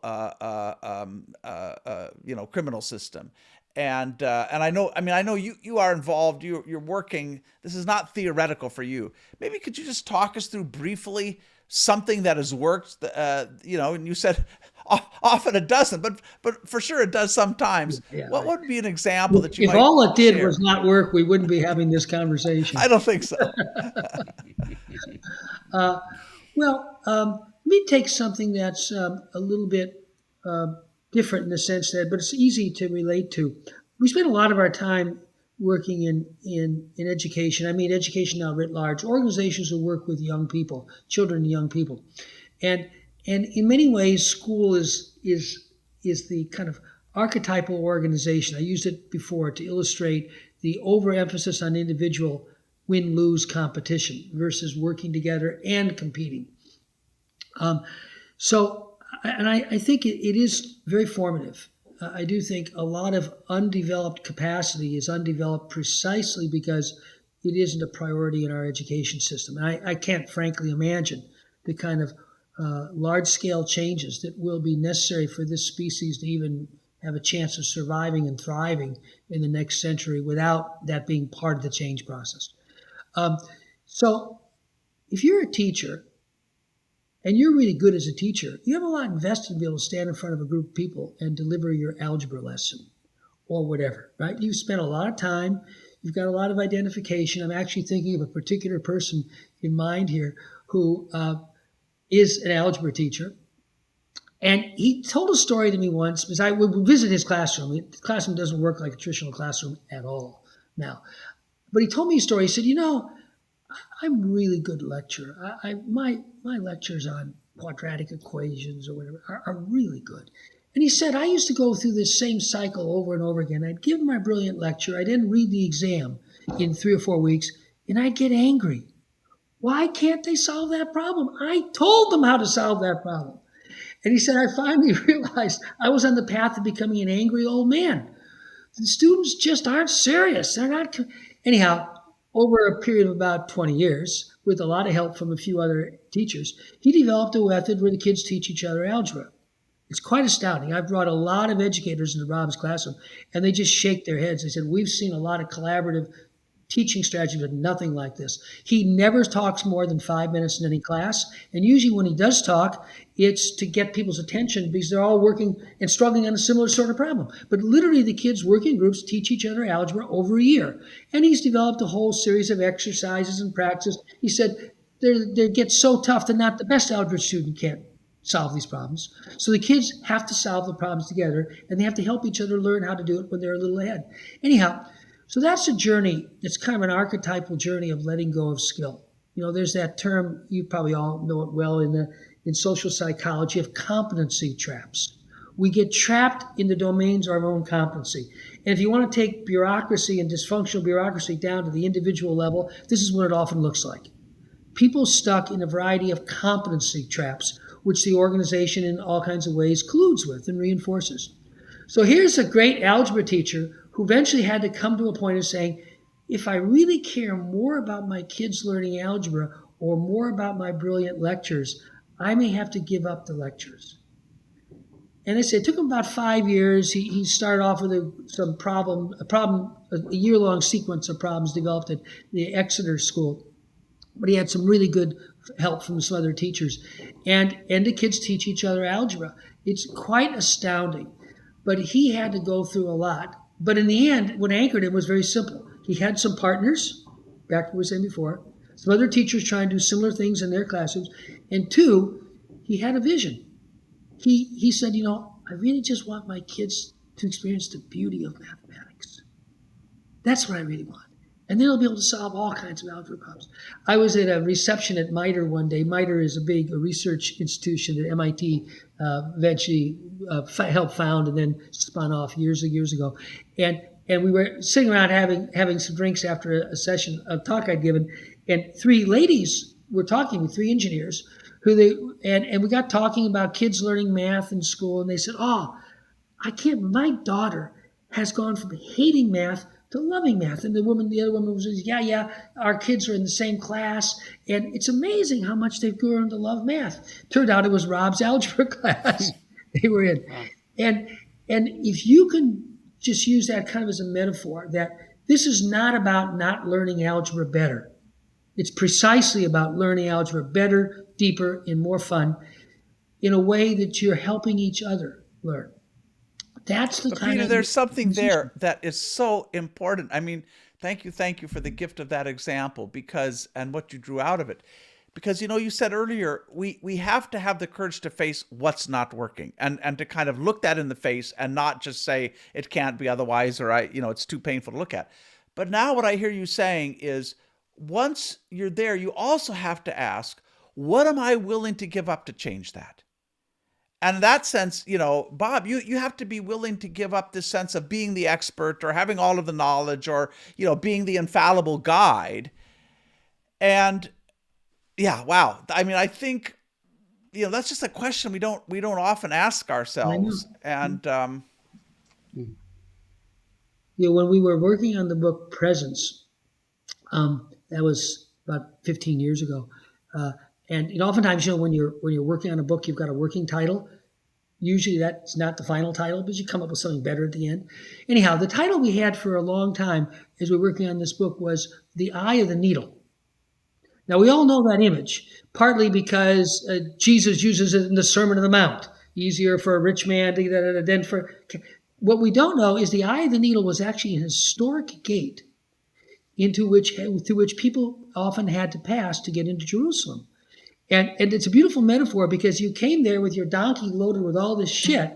criminal system. And I know you are involved. You're working. This is not theoretical for you. Maybe could you just talk us through briefly something that has worked? And you said often it doesn't, but for sure it does sometimes. Yeah. What would be an example that you If might all it did share? was not work, we wouldn't be having this conversation. I don't think so. Let me take something that's a little bit different in the sense that, but it's easy to relate to. We spend a lot of our time working in education. I mean, education now writ large. Organizations that work with young people, children and young people, and in many ways, school is the kind of archetypal organization. I used it before to illustrate the overemphasis on individual win-lose competition versus working together and competing. I think it is very formative. I do think a lot of undeveloped capacity is undeveloped precisely because it isn't a priority in our education system. And I can't frankly imagine the kind of large-scale changes that will be necessary for this species to even have a chance of surviving and thriving in the next century without that being part of the change process. So if you're a teacher and you're really good as a teacher, you have a lot invested to be able to stand in front of a group of people and deliver your algebra lesson or whatever, right? You've spent a lot of time. You've got a lot of identification. I'm actually thinking of a particular person in mind here who is an algebra teacher. And he told a story to me once because I would visit his classroom. The classroom doesn't work like a traditional classroom at all now. But he told me a story. He said, I'm a really good lecturer. My lectures on quadratic equations or whatever are really good. And he said, I used to go through this same cycle over and over again. I'd give my brilliant lecture. I didn't read the exam in 3 or 4 weeks, and I'd get angry. Why can't they solve that problem? I told them how to solve that problem. And he said, I finally realized I was on the path of becoming an angry old man. The students just aren't serious. They're not. Anyhow, over a period of about 20 years, with a lot of help from a few other teachers, he developed a method where the kids teach each other algebra. It's quite astounding. I've brought a lot of educators into Rob's classroom, and they just shake their heads. They said, we've seen a lot of collaborative teaching strategies, but nothing like this. He never talks more than 5 minutes in any class, and usually when he does talk, it's to get people's attention because they're all working and struggling on a similar sort of problem. But literally the kids work in groups teach each other algebra over a year. And he's developed a whole series of exercises and practices. He said they get so tough that not the best algebra student can't solve these problems. So the kids have to solve the problems together, and they have to help each other learn how to do it when they're a little ahead. Anyhow, so that's a journey. It's kind of an archetypal journey of letting go of skill. There's that term, you probably all know it well in social psychology, of competency traps. We get trapped in the domains of our own competency. And if you want to take bureaucracy and dysfunctional bureaucracy down to the individual level, this is what it often looks like. People stuck in a variety of competency traps, which the organization in all kinds of ways colludes with and reinforces. So here's a great algebra teacher who eventually had to come to a point of saying, if I really care more about my kids learning algebra or more about my brilliant lectures, I may have to give up the lectures. And it took him about 5 years. He started off with a year-long sequence of problems developed at the Exeter School. But he had some really good help from some other teachers. And the kids teach each other algebra. It's quite astounding. But he had to go through a lot. But in the end, what anchored him was very simple. He had some partners, back to what we were saying before, some other teachers trying to do similar things in their classrooms. And 2, he had a vision. He said, I really just want my kids to experience the beauty of mathematics. That's what I really want. And then they'll be able to solve all kinds of algebra problems. I was at a reception at MITRE one day. MITRE is a big research institution that MIT eventually helped found and then spun off years ago. And we were sitting around having some drinks after a talk I'd given. And 3 ladies were talking with 3 engineers and we got talking about kids learning math in school, and they said, "Oh, I can't. My daughter has gone from hating math to loving math." And the other woman was, "Yeah, our kids are in the same class, and it's amazing how much they've grown to love math." Turned out it was Rob's algebra class they were in, Wow. and if you can just use that kind of as a metaphor, that this is not about not learning algebra better. It's precisely about learning algebra better, deeper, and more fun in a way that you're helping each other learn. That's the But kind Peter, of there's something transition. there that is so important. I mean, thank you for the gift of that example because and what you drew out of it. Because you said earlier we have to have the courage to face what's not working and to kind of look that in the face and not just say it can't be otherwise or it's too painful to look at. But now what I hear you saying is once you're there, you also have to ask, what am I willing to give up to change that? And in that sense, Bob, you have to be willing to give up this sense of being the expert or having all of the knowledge or, being the infallible guide. And yeah, wow. I mean, I think, that's just a question we don't often ask I know. ourselves. And When we were working on the book Presence, that was about 15 years ago. And oftentimes, when you're working on a book, you've got a working title. Usually that's not the final title, but you come up with something better at the end. Anyhow, the title we had for a long time as we were working on this book was The Eye of the Needle. Now, we all know that image, partly because Jesus uses it in the Sermon on the Mount. Easier for a rich man to get it than for... What we don't know is the eye of the needle was actually an historic gate through which people often had to pass to get into Jerusalem. And it's a beautiful metaphor because you came there with your donkey loaded with all this shit.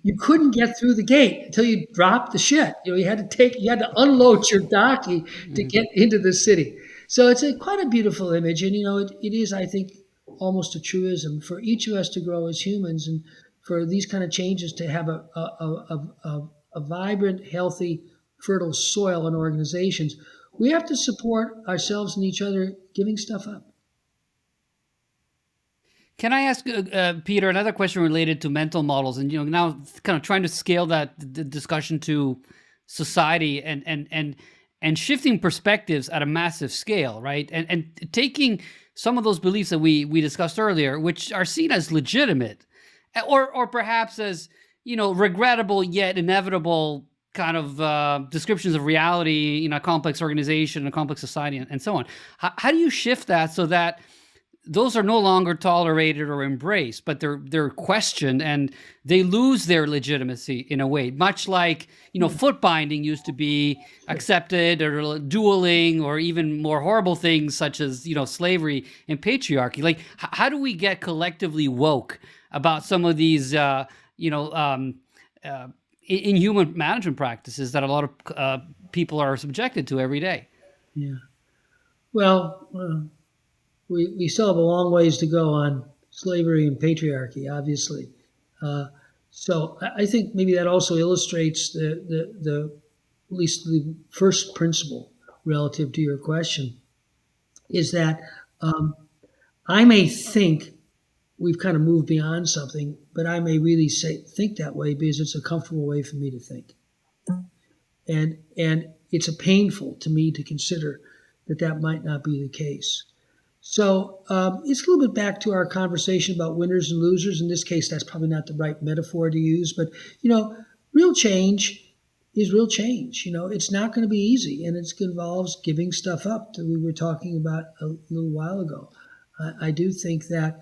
You couldn't get through the gate until you dropped the shit. You had to unload your donkey to get into the city. So it's quite a beautiful image, and it is, I think, almost a truism for each of us to grow as humans, and for these kind of changes to have a vibrant, healthy, fertile soil in organizations. We have to support ourselves and each other giving stuff up. Can I ask Peter another question related to mental models, and now kind of trying to scale the discussion to society and shifting perspectives at a massive scale, right? And taking some of those beliefs that we discussed earlier, which are seen as legitimate, or perhaps as regrettable yet inevitable kind of descriptions of reality in a complex organization, a complex society, and so on. How do you shift that so that those are no longer tolerated or embraced, but they're questioned and they lose their legitimacy in a way, much like foot binding used to be accepted, or dueling, or even more horrible things such as slavery and patriarchy. Like, how do we get collectively woke about some of these inhuman management practices that a lot of people are subjected to every day? Yeah. Well. We still have a long ways to go on slavery and patriarchy, obviously. So I think maybe that also illustrates the at least the first principle relative to your question, is that I may think we've kind of moved beyond something, but I may really think that way because it's a comfortable way for me to think. And it's painful to me to consider that might not be the case. So it's a little bit back to our conversation about winners and losers. In this case, that's probably not the right metaphor to use, but real change is real change. It's not going to be easy, and it involves giving stuff up that we were talking about a little while ago. I do think that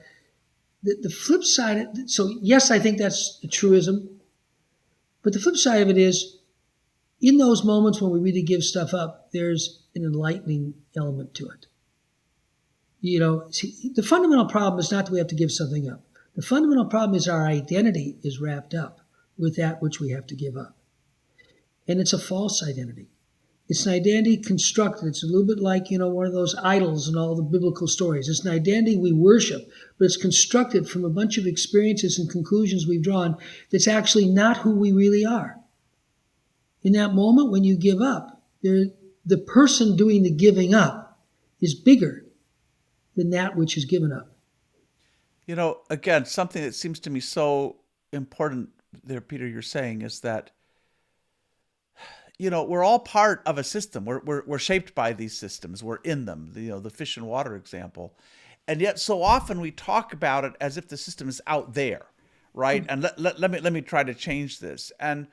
the flip side. So yes, I think that's a truism, but the flip side of it is, in those moments when we really give stuff up, there's an enlightening element to it. See, the fundamental problem is not that we have to give something up. The fundamental problem is our identity is wrapped up with that which we have to give up. And it's a false identity. It's an identity constructed. It's a little bit like, one of those idols in all the biblical stories. It's an identity we worship, but it's constructed from a bunch of experiences and conclusions we've drawn that's actually not who we really are. In that moment when you give up, the person doing the giving up is bigger than that which is given up. Again, something that seems to me so important there, Peter, you're saying is that, we're all part of a system. We're shaped by these systems. We're in them, the fish and water example. And yet so often we talk about it as if the system is out there, right? And let me try to change this. And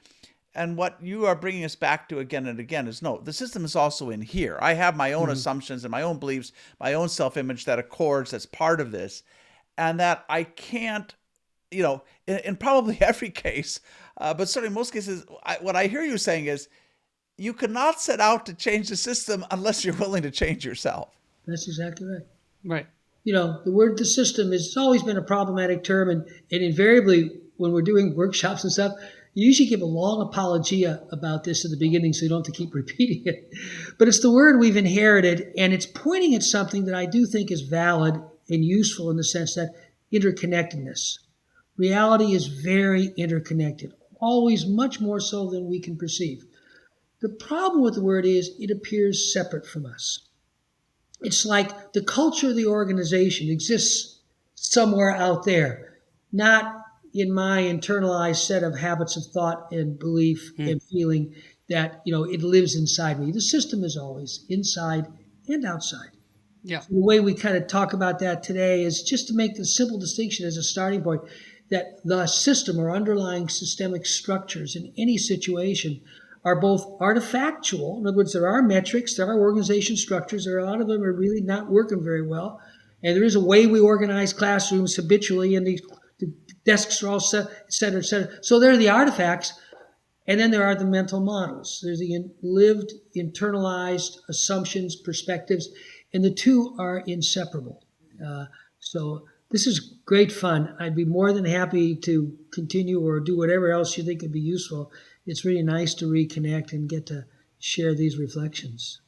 what you are bringing us back to again and again is, no, the system is also in here. I have my own assumptions and my own beliefs, my own self-image that accords, that's part of this. And that I can't, in probably every case, but certainly in most cases, what I hear you saying is you cannot set out to change the system unless you're willing to change yourself. That's exactly right. Right. The word "the system" has always been a problematic term, and invariably when we're doing workshops and stuff, you usually give a long apologia about this at the beginning so you don't have to keep repeating it. But it's the word we've inherited, and it's pointing at something that I do think is valid and useful in the sense that interconnectedness. Reality is very interconnected, always much more so than we can perceive. The problem with the word is it appears separate from us. It's like the culture of the organization exists somewhere out there, not in my internalized set of habits of thought and belief and feeling that, it lives inside me. The system is always inside and outside. Yeah. So the way we kind of talk about that today is just to make the simple distinction as a starting point that the system or underlying systemic structures in any situation are both artifactual. In other words, there are metrics, there are organization structures, a lot of them are really not working very well. And there is a way we organize classrooms habitually, and the desks are all set, et cetera, et cetera. So there are the artifacts, and then there are the mental models. There's the lived, internalized assumptions, perspectives, and the two are inseparable. So this is great fun. I'd be more than happy to continue or do whatever else you think would be useful. It's really nice to reconnect and get to share these reflections.